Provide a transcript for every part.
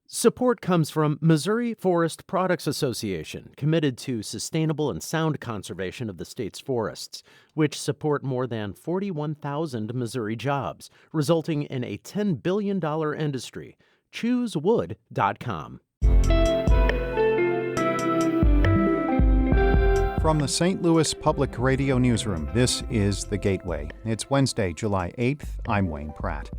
Support comes from Missouri Forest Products Association, committed to sustainable and sound conservation of the state's forests, which support more than 41,000 Missouri jobs, resulting in a $10 billion industry. ChooseWood.com. From the St. Louis Public Radio Newsroom, this is The Gateway. It's Wednesday, July 8th. I'm Wayne Pratt.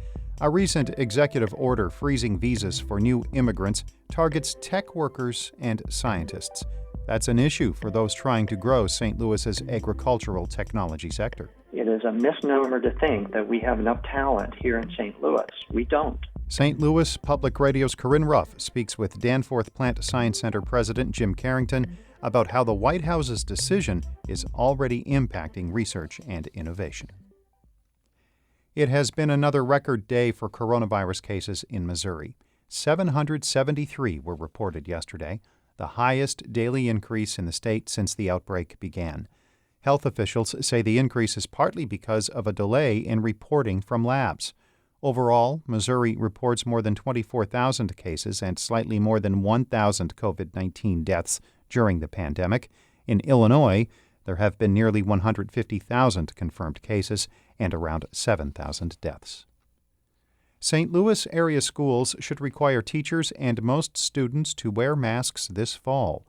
A recent executive order freezing visas for new immigrants targets tech workers and scientists. That's an issue for those trying to grow St. Louis's agricultural technology sector. It is a misnomer to think that we have enough talent here in St. Louis. We don't. St. Louis Public Radio's Corinne Ruff speaks with Danforth Plant Science Center President Jim Carrington about how the White House's decision is already impacting research and innovation. It has been another record day for coronavirus cases in Missouri. 773 were reported yesterday, the highest daily increase in the state since the outbreak began. Health officials say the increase is partly because of a delay in reporting from labs. Overall, Missouri reports more than 24,000 cases and slightly more than 1,000 COVID-19 deaths during the pandemic. In Illinois, there have been nearly 150,000 confirmed cases and around 7,000 deaths. St. Louis area schools should require teachers and most students to wear masks this fall.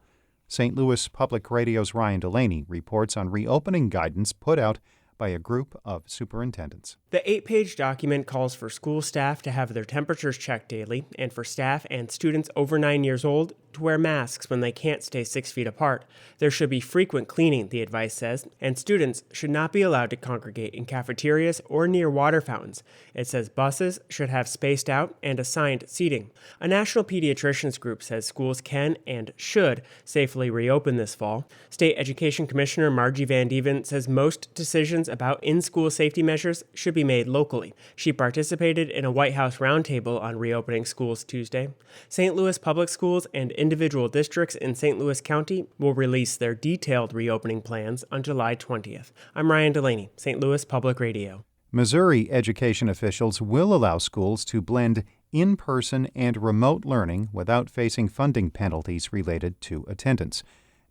St. Louis Public Radio's Ryan Delaney reports on reopening guidance put out by a group of superintendents. The 8-page document calls for school staff to have their temperatures checked daily and for staff and students over 9 years old to wear masks when they can't stay 6 feet apart. There should be frequent cleaning, the advice says, and students should not be allowed to congregate in cafeterias or near water fountains. It says buses should have spaced out and assigned seating. A national pediatricians group says schools can and should safely reopen this fall. State Education Commissioner Margie Van Dieven says most decisions about in-school safety measures should be made locally. She participated in a White House roundtable on reopening schools Tuesday. St. Louis Public Schools and individual districts in St. Louis County will release their detailed reopening plans on July 20th. I'm Ryan Delaney, St. Louis Public Radio. Missouri education officials will allow schools to blend in-person and remote learning without facing funding penalties related to attendance.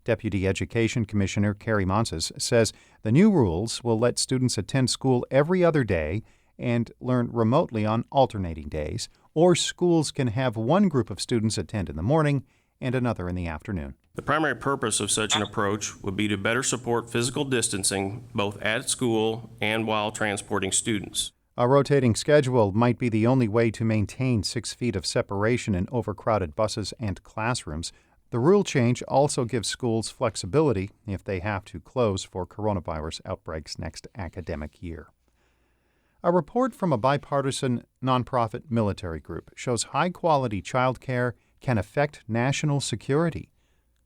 Deputy Education Commissioner Carrie Monses says the new rules will let students attend school every other day and learn remotely on alternating days, or schools can have one group of students attend in the morning and another in the afternoon. The primary purpose of such an approach would be to better support physical distancing both at school and while transporting students. A rotating schedule might be the only way to maintain 6 feet of separation in overcrowded buses and classrooms. The rule change also gives schools flexibility if they have to close for coronavirus outbreaks next academic year. A report from a bipartisan nonprofit military group shows high-quality child care can affect national security.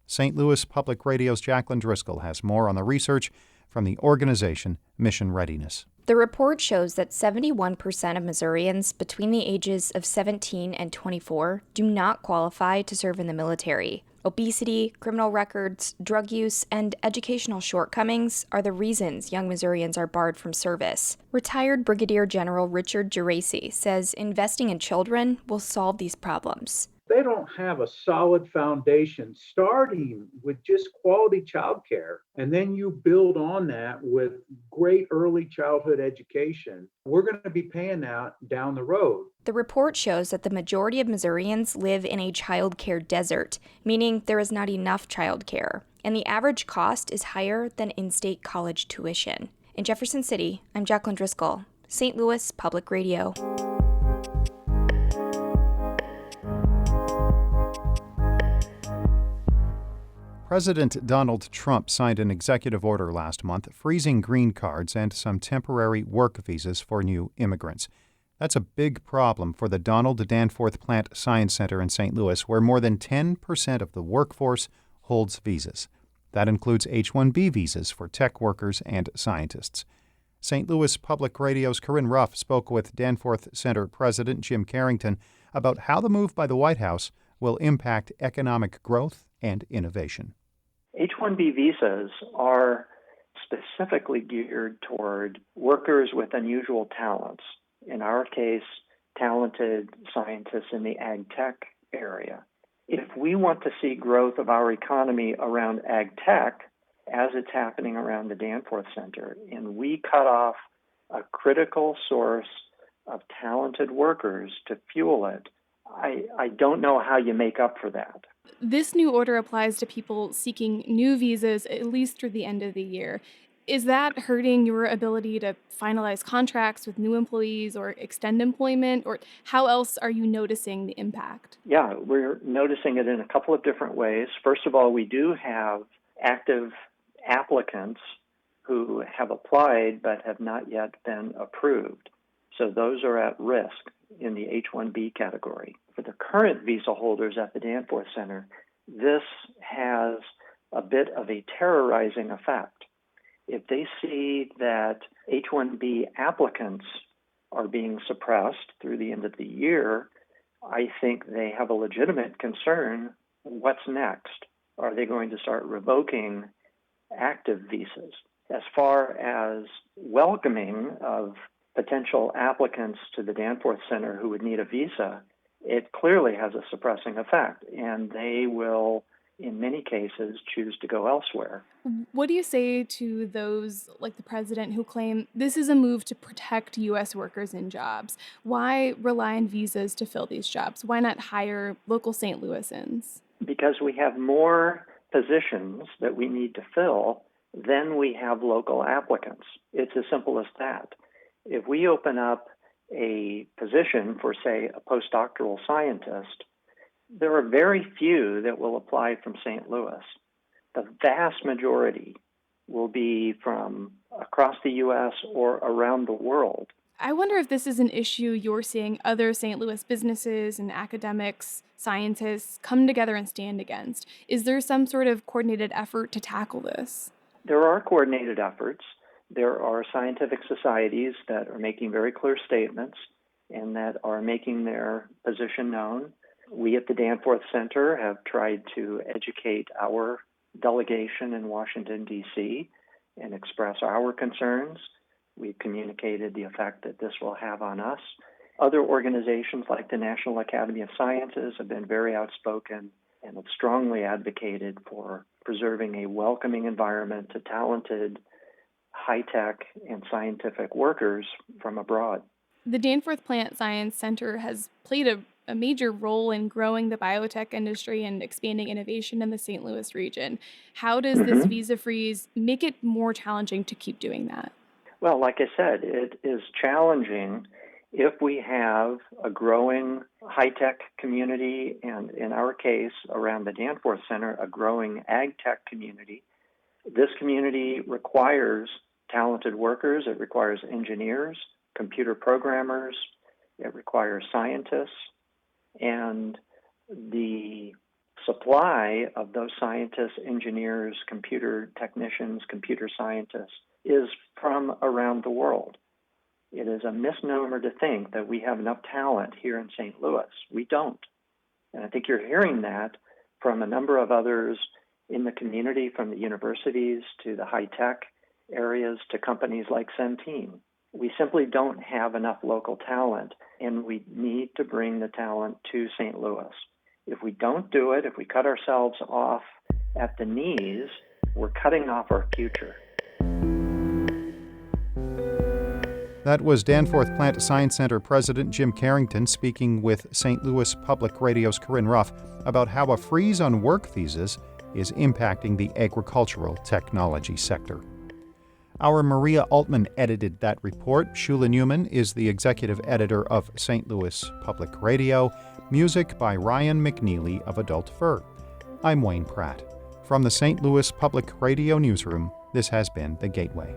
St. Louis Public Radio's Jacqueline Driscoll has more on the research from the organization Mission Readiness. The report shows that 71% of Missourians between the ages of 17 and 24 do not qualify to serve in the military. Obesity, criminal records, drug use, and educational shortcomings are the reasons young Missourians are barred from service. Retired Brigadier General Richard Geraci says investing in children will solve these problems. They don't have a solid foundation, starting with just quality childcare, and then you build on that with great early childhood education. We're going to be paying that down the road. The report shows that the majority of Missourians live in a childcare desert, meaning there is not enough childcare, and the average cost is higher than in-state college tuition. In Jefferson City, I'm Jacqueline Driscoll, St. Louis Public Radio. President Donald Trump signed an executive order last month freezing green cards and some temporary work visas for new immigrants. That's a big problem for the Donald Danforth Plant Science Center in St. Louis, where more than 10% of the workforce holds visas. That includes H-1B visas for tech workers and scientists. St. Louis Public Radio's Corinne Ruff spoke with Danforth Center President Jim Carrington about how the move by the White House will impact economic growth and innovation. H-1B visas are specifically geared toward workers with unusual talents. In our case, talented scientists in the ag tech area. If we want to see growth of our economy around ag tech, as it's happening around the Danforth Center, and we cut off a critical source of talented workers to fuel it, I don't know how you make up for that. This new order applies to people seeking new visas at least through the end of the year. Is that hurting your ability to finalize contracts with new employees or extend employment? Or how else are you noticing the impact? Yeah, we're noticing it in a couple of different ways. First of all, we do have active applicants who have applied but have not yet been approved. So those are at risk in the H-1B category. For the current visa holders at the Danforth Center, this has a bit of a terrorizing effect. If they see that H-1B applicants are being suppressed through the end of the year, I think they have a legitimate concern. What's next? Are they going to start revoking active visas? As far as welcoming of potential applicants to the Danforth Center who would need a visa, it clearly has a suppressing effect, and they will, in many cases, choose to go elsewhere. What do you say to those, like the president, who claim this is a move to protect U.S. workers and jobs? Why rely on visas to fill these jobs? Why not hire local St. Louisans? Because we have more positions that we need to fill than we have local applicants. It's as simple as that. If we open up a position for, say, a postdoctoral scientist, there are very few that will apply from St. Louis. The vast majority will be from across the U.S. or around the world. I wonder if this is an issue you're seeing other St. Louis businesses and academics, scientists come together and stand against. Is there some sort of coordinated effort to tackle this? There are coordinated efforts. There are scientific societies that are making very clear statements and that are making their position known. We at the Danforth Center have tried to educate our delegation in Washington, D.C., and express our concerns. We've communicated the effect that this will have on us. Other organizations like the National Academy of Sciences have been very outspoken and have strongly advocated for preserving a welcoming environment to talented, high-tech, and scientific workers from abroad. The Danforth Plant Science Center has played a major role in growing the biotech industry and expanding innovation in the St. Louis region. How does this visa freeze make it more challenging to keep doing that? Well, like I said, it is challenging if we have a growing high-tech community, and in our case, around the Danforth Center, a growing ag-tech community. This community requires talented workers. It requires engineers, computer programmers. It requires scientists. And the supply of those scientists, engineers, computer technicians, computer scientists is from around the world. It is a misnomer to think that we have enough talent here in St. Louis. We don't. And I think you're hearing that from a number of others in the community, from the universities to the high-tech areas to companies like Centene. We simply don't have enough local talent, and we need to bring the talent to St. Louis. If we don't do it, if we cut ourselves off at the knees, we're cutting off our future. That was Danforth Plant Science Center President Jim Carrington speaking with St. Louis Public Radio's Corinne Ruff about how a freeze on work visas is impacting the agricultural technology sector. Our Maria Altman edited that report. Shula Newman is the executive editor of St. Louis Public Radio. Music by Ryan McNeely of Adult Fur. I'm Wayne Pratt. From the St. Louis Public Radio Newsroom, this has been The Gateway.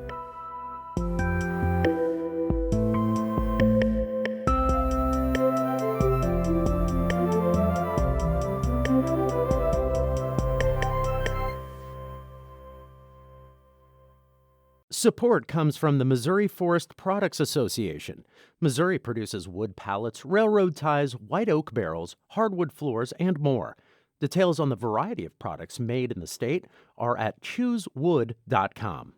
Support comes from the Missouri Forest Products Association. Missouri produces wood pallets, railroad ties, white oak barrels, hardwood floors, and more. Details on the variety of products made in the state are at choosewood.com.